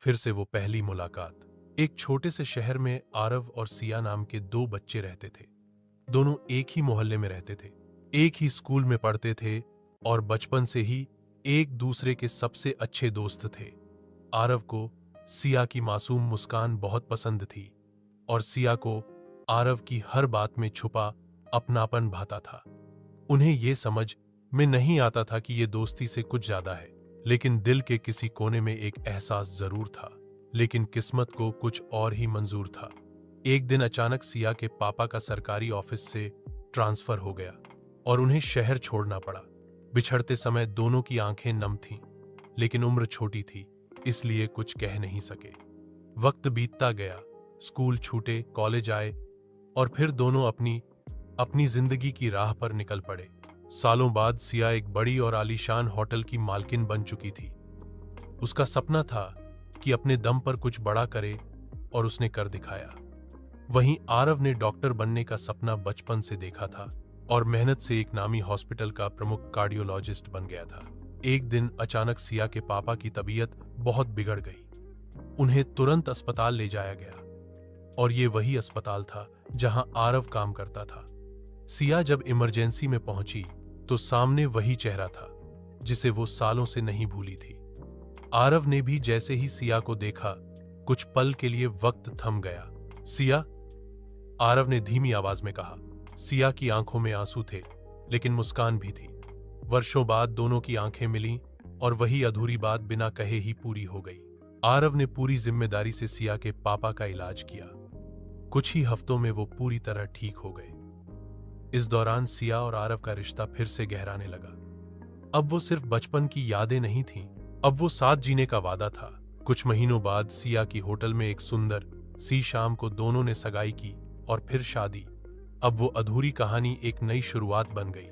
फिर से वो पहली मुलाकात। एक छोटे से शहर में आरव और सिया नाम के दो बच्चे रहते थे। दोनों एक ही मोहल्ले में रहते थे, एक ही स्कूल में पढ़ते थे और बचपन से ही एक दूसरे के सबसे अच्छे दोस्त थे। आरव को सिया की मासूम मुस्कान बहुत पसंद थी और सिया को आरव की हर बात में छुपा अपनापन भाता था। उन्हें यह समझ में नहीं आता था कि ये दोस्ती से कुछ ज्यादा है, लेकिन दिल के किसी कोने में एक एहसास जरूर था। लेकिन किस्मत को कुछ और ही मंजूर था। एक दिन अचानक सिया के पापा का सरकारी ऑफिस से ट्रांसफर हो गया और उन्हें शहर छोड़ना पड़ा। बिछड़ते समय दोनों की आंखें नम थीं, लेकिन उम्र छोटी थी, इसलिए कुछ कह नहीं सके। वक्त बीतता गया, स्कूल छूटे, कॉलेज आए और फिर दोनों अपनी अपनी जिंदगी की राह पर निकल पड़े। सालों बाद सिया एक बड़ी और आलीशान होटल की मालकिन बन चुकी थी। उसका सपना था कि अपने दम पर कुछ बड़ा करे और उसने कर दिखाया। वहीं आरव ने डॉक्टर बनने का सपना बचपन से देखा था और मेहनत से एक नामी हॉस्पिटल का प्रमुख कार्डियोलॉजिस्ट बन गया था। एक दिन अचानक सिया के पापा की तबीयत बहुत बिगड़ गई। उन्हें तुरंत अस्पताल ले जाया गया और ये वही अस्पताल था जहां आरव काम करता था। सिया जब इमरजेंसी में पहुंची तो सामने वही चेहरा था जिसे वो सालों से नहीं भूली थी। आरव ने भी जैसे ही सिया को देखा, कुछ पल के लिए वक्त थम गया। सिया, आरव ने धीमी आवाज में कहा। सिया की आंखों में आंसू थे, लेकिन मुस्कान भी थी। वर्षों बाद दोनों की आंखें मिलीं और वही अधूरी बात बिना कहे ही पूरी हो गई। आरव ने पूरी जिम्मेदारी से सिया के पापा का इलाज किया। कुछ ही हफ्तों में वो पूरी तरह ठीक हो गए। इस दौरान सिया और आरव का रिश्ता फिर से गहराने लगा। अब वो सिर्फ बचपन की यादें नहीं थीं, अब वो साथ जीने का वादा था। कुछ महीनों बाद सिया की होटल में एक सुंदर सी शाम को दोनों ने सगाई की और फिर शादी। अब वो अधूरी कहानी एक नई शुरुआत बन गई।